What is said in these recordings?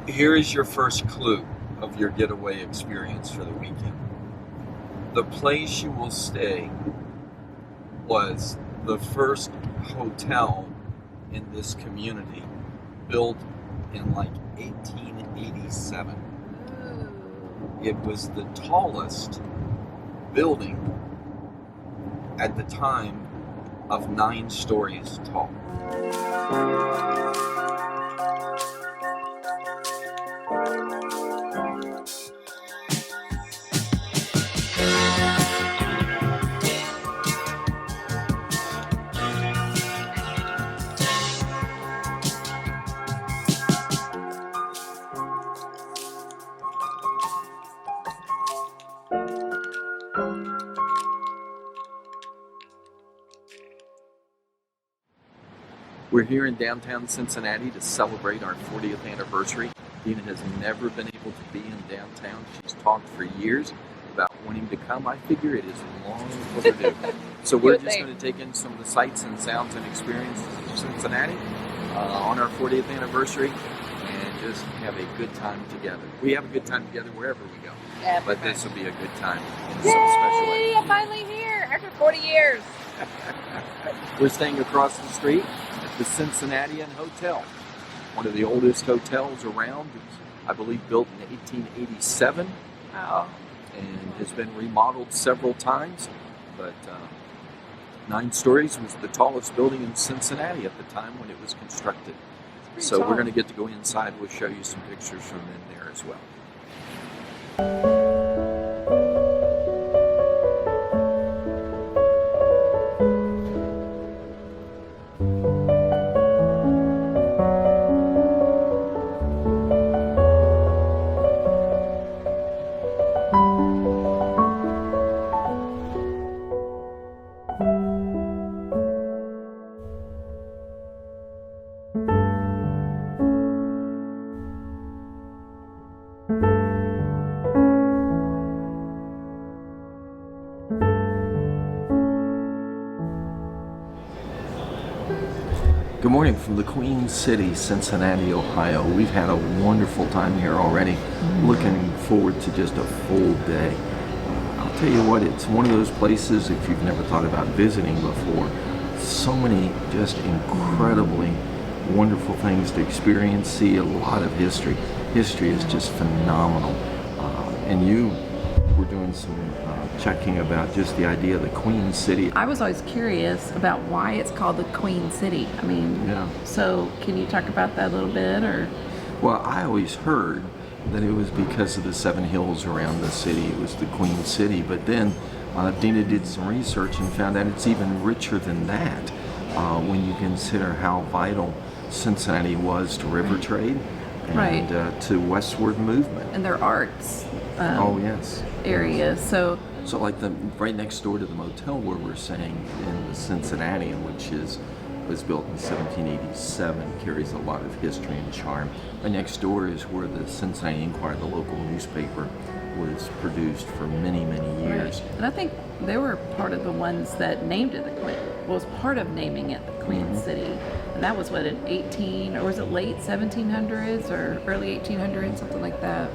Here is your first clue of your getaway experience for the weekend. The place you will stay was the first hotel in this community, built in like 1887. It was the tallest building at the time of 9 stories tall. We're here in downtown Cincinnati to celebrate our 40th anniversary. Deana has never been able to be in downtown. She's talked for years about wanting to come. I figure it is long overdue. So we're just going to take in some of the sights and sounds and experiences of Cincinnati on our 40th anniversary and just have a good time together. We have a good time together wherever we go. Yeah, but this will be a good time in some special way. I'm finally here after 40 years. We're staying across the street at the Cincinnati Hotel, one of the oldest hotels around. It was, I believe, built in 1887 and has been remodeled several times. But 9 stories was the tallest building in Cincinnati at the time when it was constructed. So we're going to get to go inside. We'll show you some pictures from in there as well. Good morning from the Queen City, Cincinnati, Ohio. We've had a wonderful time here already. Looking forward to just a full day. I'll tell you what, it's one of those places, if you've never thought about visiting before, so many just incredibly wonderful things to experience, see a lot of history. History is just phenomenal. And you were doing some checking about just the idea of the Queen City. I was always curious about why it's called the Queen City. I mean, so can you talk about that a little bit? Or? Well, I always heard that it was because of the 7 hills around the city. It was the Queen City. But then Deana did some research and found out it's even richer than that when you consider how vital Cincinnati was to river trade and to westward movement. And their arts areas. So like right next door to the motel where we're staying in the Cincinnati, which was built in 1787, carries a lot of history and charm. Right next door is where the Cincinnati Enquirer, the local newspaper, was produced for many, many years. Right. And I think they were part of the ones that named it the Queen. Was part of naming it the Queen City. And that was what, in or was it late 1700s or early 1800s, something like that.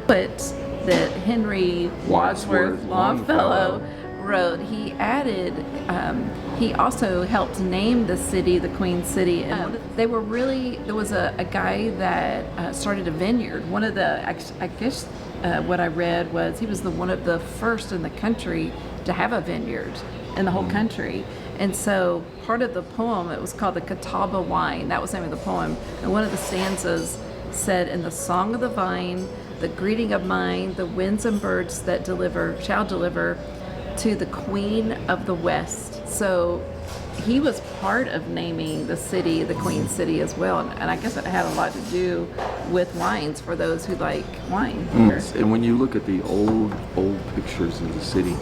But that Henry Wadsworth Longfellow wrote, he added, he also helped name the city the Queen City. And they were really, there was a guy that started a vineyard. One of the, I guess what I read was he was one of the first in the country to have a vineyard in the whole country. And so part of the poem, it was called the Catawba Wine. That was the name of the poem. And one of the stanzas said, "In the song of the vine, the greeting of mine, the winds and birds that shall deliver to the Queen of the West." So he was part of naming the city the Queen City as well. And I guess it had a lot to do with wines for those who like wine. And when you look at the old pictures of the city,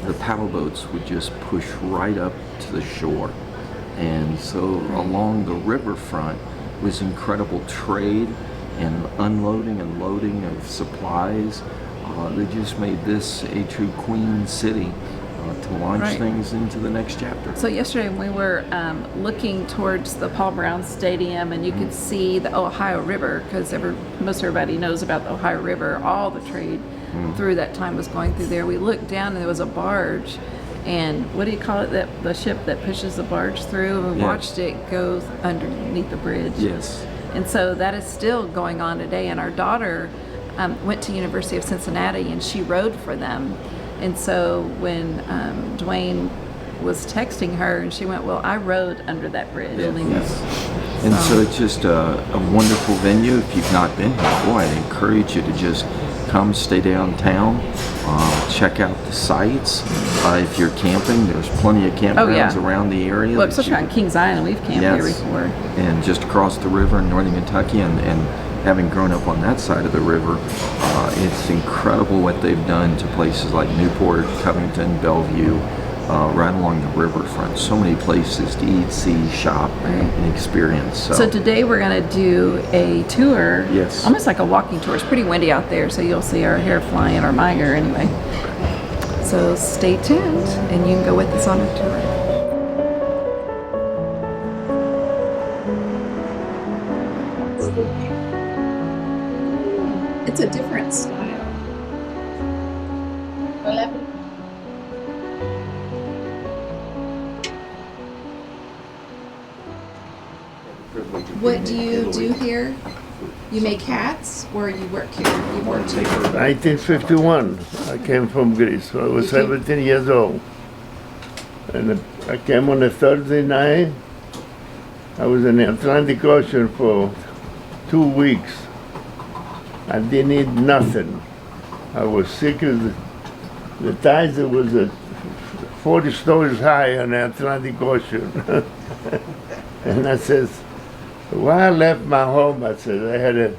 the paddle boats would just push right up to the shore. And so along the riverfront was incredible trade and unloading and loading of supplies. They just made this a true Queen City to launch Right. things into the next chapter. So yesterday we were looking towards the Paul Brown Stadium, and you could see the Ohio River, because most everybody knows about the Ohio River. All the trade through that time was going through there. We looked down, and there was a barge, and what do you call it? The ship that pushes the barge through. And we Yeah. watched it go underneath the bridge. Yes. And so that is still going on today. And our daughter went to University of Cincinnati, and she rode for them. And so when Duane was texting her, and she went, "Well, I rode under that bridge." Yes. And so it's just a wonderful venue. If you've not been here, boy, I'd encourage you to just come stay downtown, check out the sites. If you're camping, there's plenty of campgrounds around the area. Well, especially on Kings Island, we've camped here before. And just across the river in northern Kentucky, and having grown up on that side of the river, it's incredible what they've done to places like Newport, Covington, Bellevue, right along the riverfront. So many places to eat, see, shop, and experience. So today we're going to do a tour. Yes. Almost like a walking tour. It's pretty windy out there, so you'll see our hair flying, or my hair anyway. So stay tuned, and you can go with us on a tour. It's a different style. What do you do here? You make hats, or you work here? You work here. 1951, I came from Greece. I was 17 years old. And I came on a Thursday night. I was in the Atlantic Ocean for 2 weeks. I didn't eat nothing. I was sick as the tides was 40 stories high on the Atlantic Ocean. And I says, why I left my home, I said,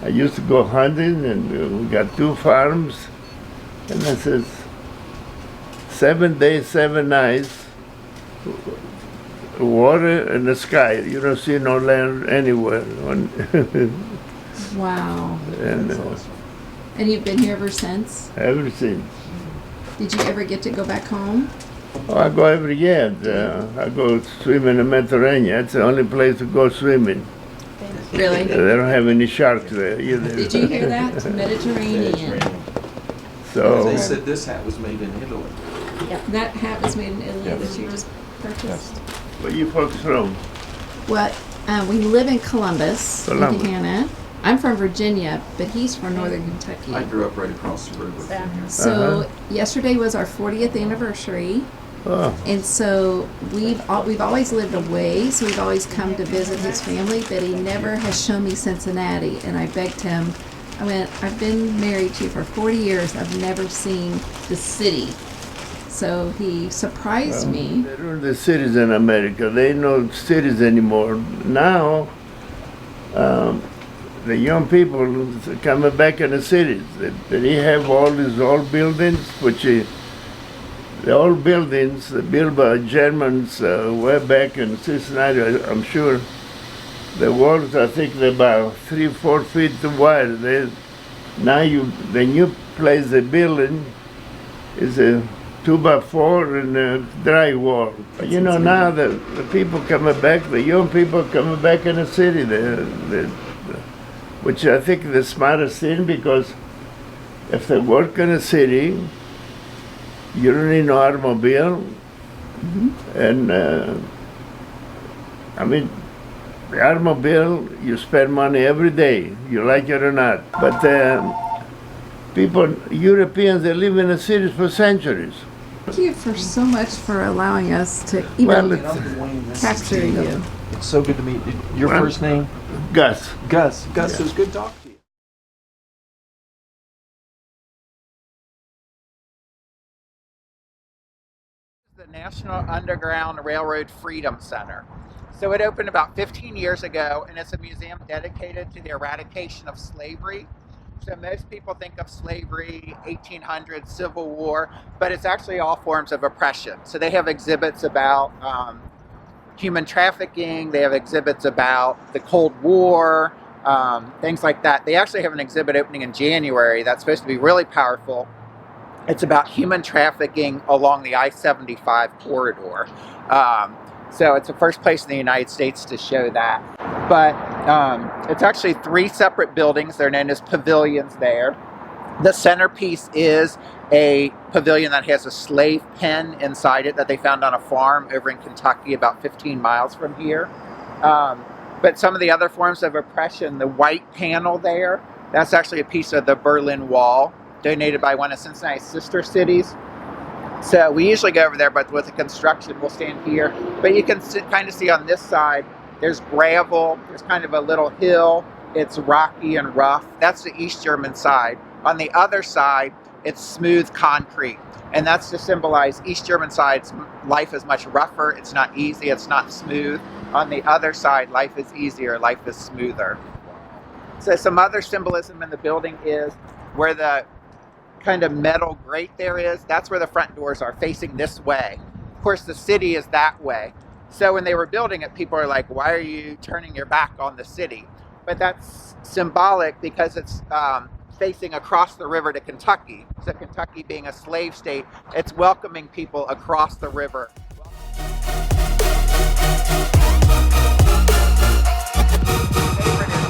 I used to go hunting, and we got 2 farms. And I says, 7 days, 7 nights, water and the sky. You don't see no land anywhere. Wow. And And you've been here ever since? ever since. Did you ever get to go back home? Oh, I go every year. I go swim in the Mediterranean. That's the only place to go swimming. Really? They don't have any sharks there either. Did you hear that? Mediterranean. So They said this hat was made in Italy. Yeah, that hat was made in Italy that you just purchased. where you folks from? What? We live in Columbus, Columbus. Indiana. I'm from Virginia, but he's from Northern Kentucky. I grew up right across the river. So yesterday was our 40th anniversary, Oh, and so we've always lived away. So we've always come to visit his family, but he never has shown me Cincinnati. And I begged him. I went, I've been married to you for 40 years. I've never seen the city. So he surprised me. they ruined the cities in America. They ain't no cities anymore. Now, the young people are coming back in the cities. They have all these old buildings, the old buildings built by Germans way back in Cincinnati, I'm sure. The walls, I think, they're about 3-4 feet wide. The new place they're building is a 2x4 and a drywall. But you know, now the people coming back, the young people coming back in the city, which I think is the smartest thing, because if they work in a city, you don't need no automobile. And I mean, the automobile, you spend money every day, you like it or not. But Europeans, they live in the cities for centuries. Thank you so much for allowing us to Well, even capture you. It's so good to meet you. Your Well- first name? Gus. Gus. Gus, it was good talking to you. The National Underground Railroad Freedom Center. So it opened about 15 years ago, and it's a museum dedicated to the eradication of slavery. So most people think of slavery, 1800s, Civil War, but it's actually all forms of oppression. So they have exhibits about human trafficking, they have exhibits about the Cold War, things like that. They actually have an exhibit opening in January that's supposed to be really powerful. It's about human trafficking along the I-75 corridor. So it's the first place in the United States to show that. But it's actually 3 separate buildings. They're known as pavilions there. The centerpiece is a pavilion that has a slave pen inside it that they found on a farm over in Kentucky, about 15 miles from here. But some of the other forms of oppression, the white panel there, that's actually a piece of the Berlin Wall, donated by one of Cincinnati's sister cities. So we usually go over there, but with the construction, we'll stand here. But you can kind of see on this side, there's gravel, there's kind of a little hill, it's rocky and rough. That's the East German side. On the other side, it's smooth concrete. And that's to symbolize East German side's life is much rougher, it's not easy, it's not smooth. On the other side, life is easier, life is smoother. So some other symbolism in the building is where the kind of metal grate there is, that's where the front doors are, facing this way. Of course, the city is that way. So when they were building it, people are like, why are you turning your back on the city? But that's symbolic because it's facing across the river to Kentucky. So Kentucky being a slave state, it's welcoming people across the river.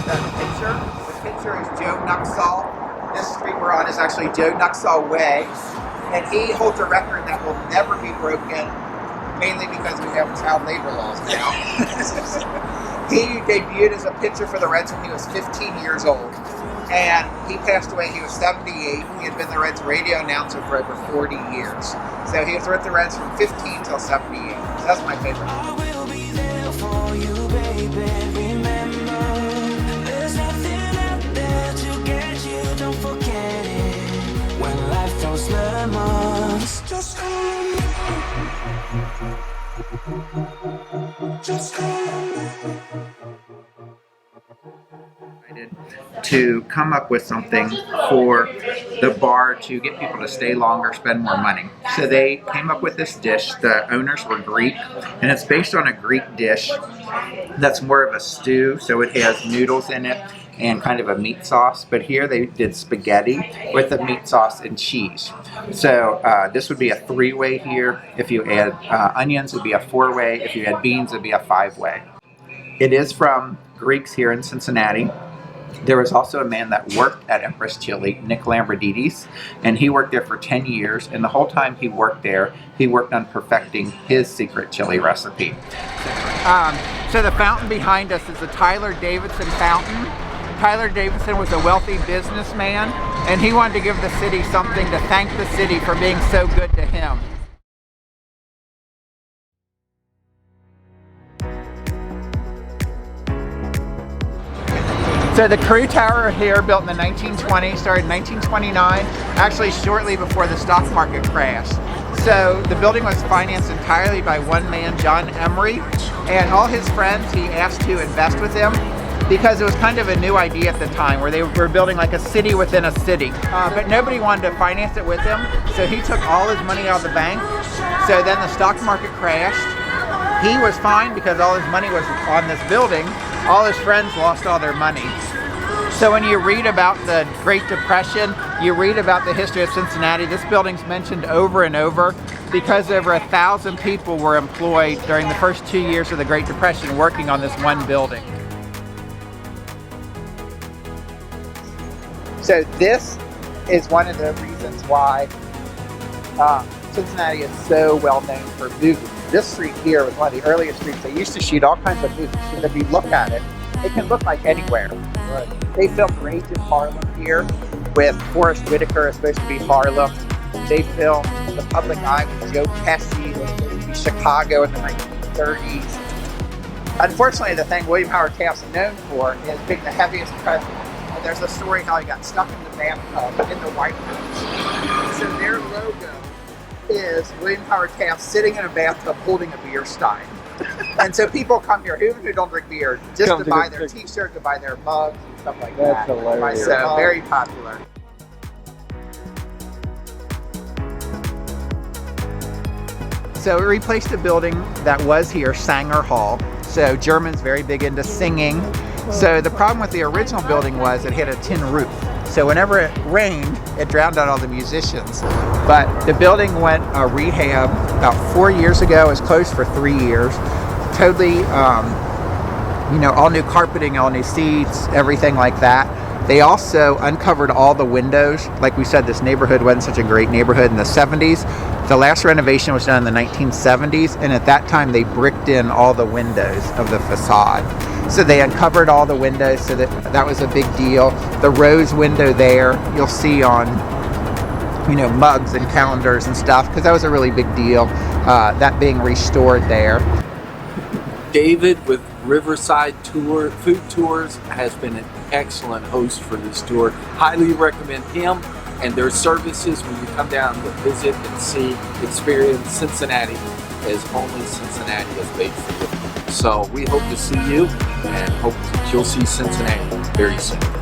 The picture is Joe Nuxall. This street we're on is actually Joe Nuxall Way, and he holds a record that will never be broken, mainly because we have child labor laws now. He debuted as a pitcher for the Reds when he was 15 years old, and he passed away. He was 78. He had been the Reds radio announcer for over 40 years. So he was with the Reds from 15 till 78. So that's my favorite. I will be there for you, baby. Remember, there's nothing out there to get you. Don't forget it. When life throws lemons, just call me. Just call me. To come up with something for the bar to get people to stay longer, spend more money. So they came up with this dish. The owners were Greek, and it's based on a Greek dish that's more of a stew. So it has noodles in it and kind of a meat sauce. But here they did spaghetti with the meat sauce and cheese. So this would be a 3-way here. If you add onions, it'd be a 4-way. If you add beans, it'd be a 5-way. It is from Greeks here in Cincinnati. There was also a man that worked at Empress Chili, Nick Lambridides, and he worked there for 10 years, and the whole time he worked there, he worked on perfecting his secret chili recipe. So the fountain behind us is the Tyler Davidson fountain. Tyler Davidson was a wealthy businessman, and he wanted to give the city something to thank the city for being so good to him. So the Crew Tower here, built in the 1920s, started in 1929, actually shortly before the stock market crashed. So the building was financed entirely by one man, John Emery, and all his friends he asked to invest with him because it was kind of a new idea at the time where they were building like a city within a city. But nobody wanted to finance it with him, so he took all his money out of the bank. So then the stock market crashed. He was fine because all his money was on this building. All his friends lost all their money. So when you read about the Great Depression, you read about the history of Cincinnati, this building's mentioned over and over because over 1,000 people were employed during the first 2 years of the Great Depression working on this one building. So this is one of the reasons why Cincinnati is so well known for movies. This street here was one of the earliest streets. They used to shoot all kinds of movies. So if you look at it, it can look like anywhere. Right. They filmed Rage in Harlem here with Forrest Whitaker, is supposed to be Harlem. They filmed The Public Eye with Joe Pesci, was supposed to be Chicago in the 1930s. Unfortunately, the thing William Howard Taft's known for is being the heaviest president. And there's a story how he got stuck in the bathtub in the White House. So their logo is William Howard Taft sitting in a bathtub holding a beer stein. And so people come here, even who don't drink beer, just to buy their t-shirt, to buy their mugs and stuff like that. That's hilarious. So very popular. So we replaced a building that was here, Sanger Hall. So Germans very big into singing. So the problem with the original building was it had a tin roof. So whenever it rained, it drowned out all the musicians. But the building went rehab about 4 years ago. It was closed for 3 years. Totally, all new carpeting, all new seats, everything like that. They also uncovered all the windows. Like we said, this neighborhood wasn't such a great neighborhood in the 70s. The last renovation was done in the 1970s, and at that time they bricked in all the windows of the facade. So they uncovered all the windows, so that was a big deal. The rose window there, you'll see on, mugs and calendars and stuff, because that was a really big deal, that being restored there. David with Riverside Food Tours has been an excellent host for this tour. Highly recommend him and their services when you come down to visit and see, experience Cincinnati as only Cincinnati has made for you. So we hope to see you and hope that you'll see Cincinnati very soon.